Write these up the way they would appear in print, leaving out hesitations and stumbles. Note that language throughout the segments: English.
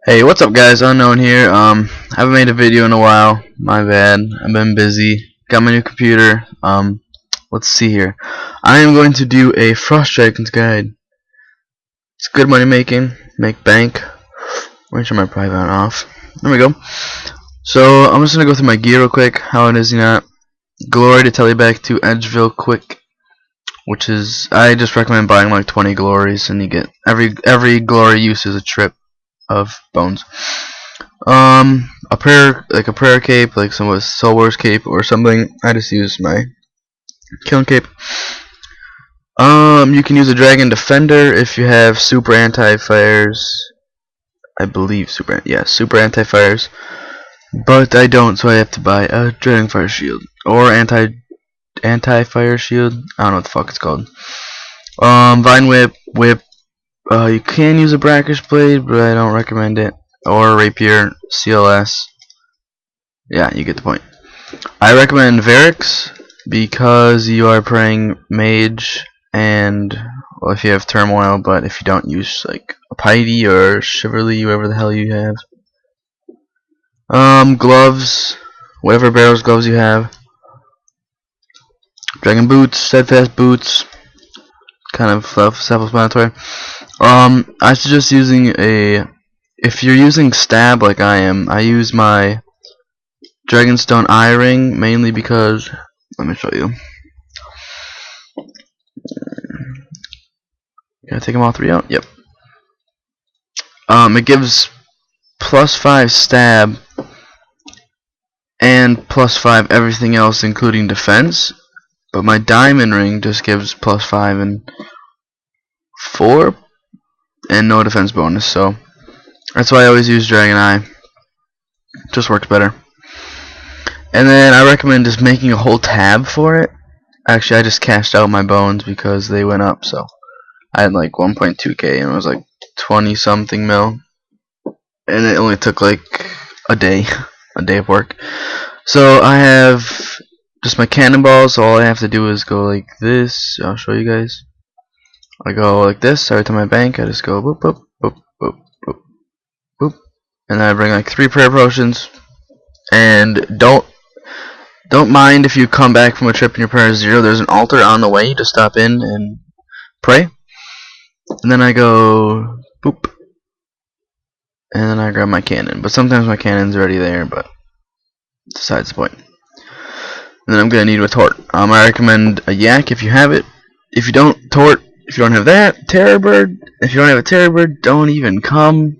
Hey, what's up guys? Unknown here. I haven't made a video in a while. My bad. I've been busy. Got my new computer. Let's see here. I am going to do a Frost Dragon's guide. It's good money making. Make bank. Let me turn my private off. There we go. So I'm just gonna go through my gear real quick. How it is, glory to tell you back to Edgeville quick, which is I just recommend buying like 20 glories, and you get every glory use is a trip of bones. A prayer cape, like some with Soul Wars cape or something. I just use my killing cape. You can use a dragon defender if you have super anti-fires. I believe super anti-fires, but I don't, so I have to buy a dragon fire shield or anti-fire shield. I don't know what the fuck it's called. Vine whip. You can use a brackish blade, but I don't recommend it. Or a rapier, CLS. Yeah, you get the point. I recommend Varix because you are praying mage, and well, if you have turmoil, but if you don't, use like a Piety or Chivalry, whatever the hell you have. Gloves, whatever barrels gloves you have. Dragon boots, steadfast boots, kind of self-explanatory. I suggest using if you're using stab like I am, I use my Dragonstone eye ring mainly because, let me show you. Can I take them all three out? Yep. It gives +5 stab and +5 everything else including defense, but my diamond ring just gives +5 and 4 and no defense bonus, so that's why I always use Dragon Eye. Just works better. And then I recommend just making a whole tab for it. Actually, I just cashed out my bones because they went up, so I had like 1.2k and it was like 20 something mil, and it only took like a day of work. So I have just my cannonballs, so all I have to do is go like this. I'll show you guys. I go like this every time I bank. I just go boop boop boop boop boop boop, and then I bring like 3 prayer potions. And don't mind if you come back from a trip and your prayer is 0. There's an altar on the way. Just stop in and pray. And then I go boop, and then I grab my cannon. But sometimes my cannon's already there, but besides the point. And then I'm gonna need a tort. I recommend a yak if you have it. If you don't, tort. If you don't have that, terror bird. If you don't have a terror bird, don't even come.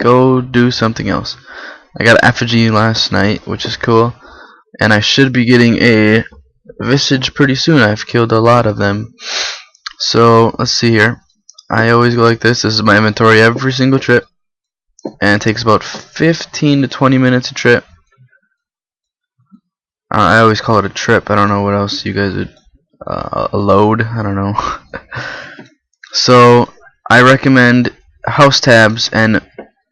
Go do something else. I got an effigy last night, which is cool, and I should be getting a visage pretty soon. I've killed a lot of them. So let's see here. I always go like this. This is my inventory every single trip, and it takes about 15 to 20 minutes a trip. I always call it a trip. I don't know what else you guys would. A load, I don't know. So I recommend house tabs and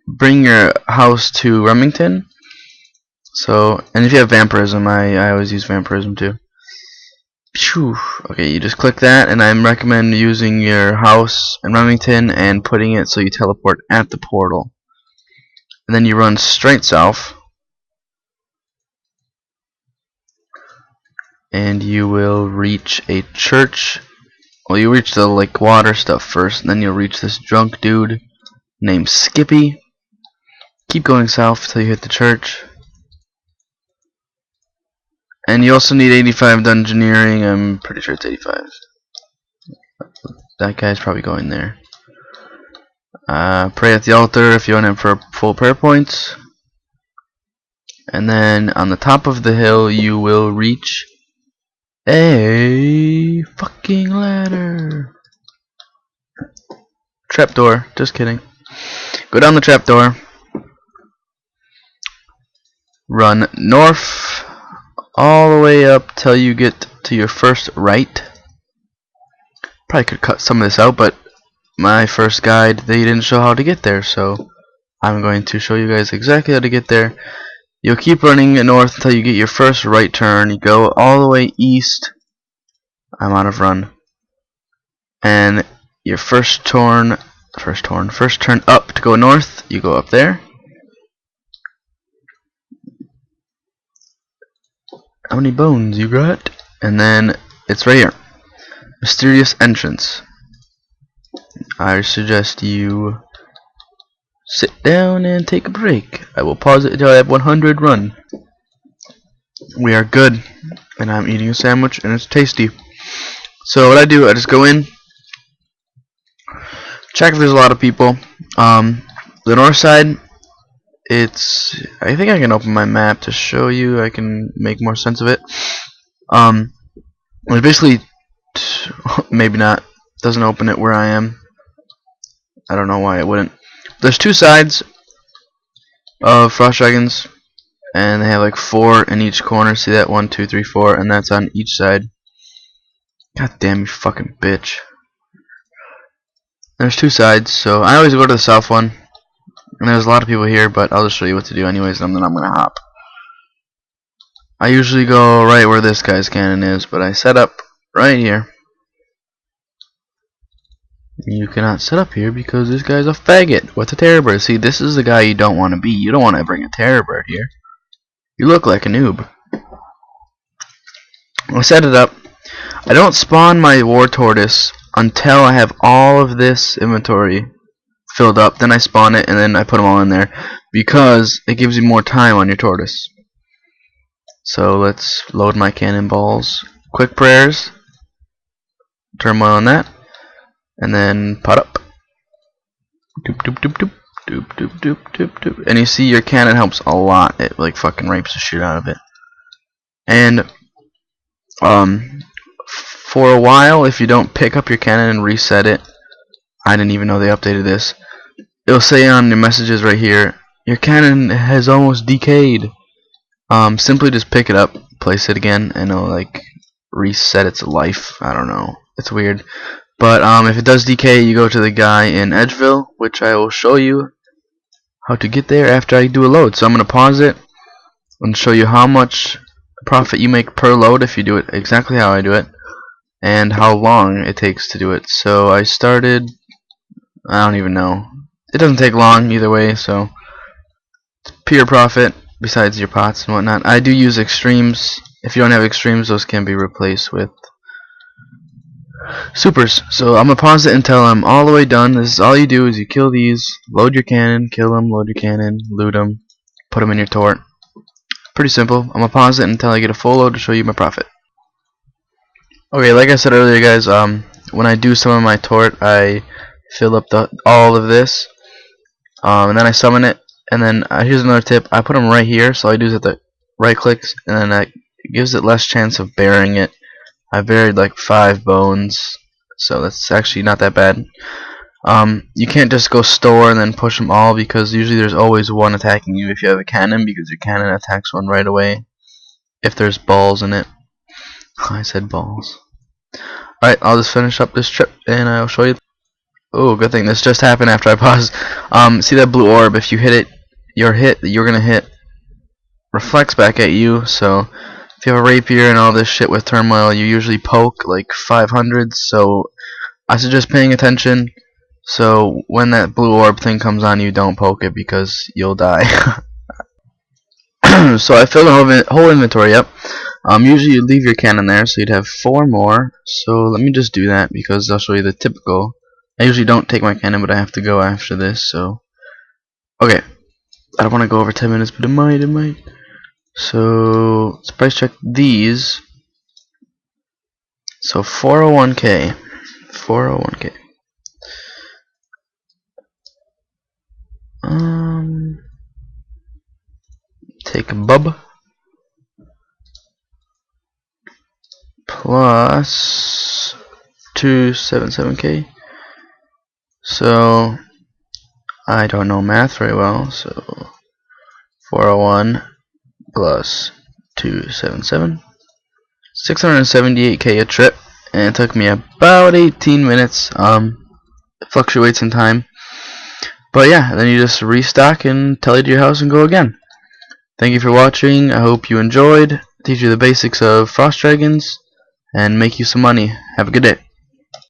bring your house to Remington. So, and if you have vampirism, I always use vampirism too. Phew. Okay, you just click that, and I recommend using your house in Remington and putting it so you teleport at the portal, and then you run straight south, and you will reach a church. Well, you reach the like water stuff first, and then you'll reach this drunk dude named Skippy. Keep going south till you hit the church, and you also need 85 dungeoneering. I'm pretty sure it's 85. That guy's probably going there. Pray at the altar if you want him for full prayer points, and then on the top of the hill you will reach a fucking ladder. Trapdoor. Just kidding. Go down the trapdoor. Run north all the way up till you get to your first right. Probably could cut some of this out, but my first guide, they didn't show how to get there, so I'm going to show you guys exactly how to get there. You'll keep running north until you get your first right turn. You go all the way east. I'm out of run. And your first turn First turn up to go north. You go up there. How many bones you got? And then it's right here. Mysterious entrance. I suggest you sit down and take a break. I will pause it until I have 100 run. We are good, and I'm eating a sandwich, and it's tasty. So what I do, I just go in, check if there's a lot of people. The north side, I think I can open my map to show you. I can make more sense of it. It's basically, maybe not, doesn't open it where I am. I don't know why it wouldn't. There's two sides of Frost Dragons, and they have like 4 in each corner. See that? 1, 2, 3, 4, and that's on each side. God damn, you fucking bitch. There's 2 sides, so I always go to the south one. And there's a lot of people here, but I'll just show you what to do anyways, and then I'm gonna hop. I usually go right where this guy's cannon is, but I set up right here. You cannot set up here because this guy's a faggot with a terror bird. See, this is the guy you don't want to be. You don't want to bring a terror bird here. You look like a noob. I set it up. I don't spawn my war tortoise until I have all of this inventory filled up. Then I spawn it and then I put them all in there because it gives you more time on your tortoise. So let's load my cannonballs. Quick prayers. Turmoil on that. And then pot up. Doop doop doop doop. Doop doop doop doop doop. And you see your cannon helps a lot. It like fucking rapes the shit out of it. And for a while, if you don't pick up your cannon and reset it, I didn't even know they updated this. It'll say on your messages right here, your cannon has almost decayed. Simply just pick it up, place it again, and it'll like reset its life. I don't know. It's weird. But if it does decay, you go to the guy in Edgeville, which I will show you how to get there after I do a load. So I'm going to pause it and show you how much profit you make per load if you do it exactly how I do it, and how long it takes to do it. So I started, I don't even know. It doesn't take long either way, so it's pure profit besides your pots and whatnot. I do use extremes. If you don't have extremes, those can be replaced with supers. So I'm gonna pause it until I'm all the way done. This is all you do is you kill these, load your cannon, kill them, load your cannon, loot them, put them in your tort. Pretty simple. I'm gonna pause it until I get a full load to show you my profit. Okay, like I said earlier, guys, when I do some of my tort, I fill up all of this, and then I summon it. And then here's another tip: I put them right here. So all I do is hit the right clicks, and then that gives it less chance of burying it. I buried like 5 bones, so that's actually not that bad. You can't just go store and then push them all, because usually there's always one attacking you if you have a cannon, because your cannon attacks one right away if there's balls in it. I said balls. Alright, I'll just finish up this trip and I'll show you. Oh, good thing this just happened after I paused. See that blue orb? If you hit it, your hit that you're gonna hit reflects back at you. So if you have a rapier and all this shit with turmoil, you usually poke like 500s. So I suggest paying attention. So when that blue orb thing comes on, you don't poke it because you'll die. So I filled the whole inventory up. Usually you leave your cannon there, so you'd have 4 more. So let me just do that because I'll show you the typical. I usually don't take my cannon, but I have to go after this. So okay, I don't want to go over 10 minutes, but it might. So let's price check these. So 401k. 401k. Take a bub plus 277k. So I don't know math very well, so 401 plus 277, 678k a trip, and it took me about 18 minutes. It fluctuates in time, but yeah, then you just restock and tell it to your house and go again. Thank you for watching. I hope you enjoyed. Teach you the basics of Frost Dragons and make you some money. Have a good day.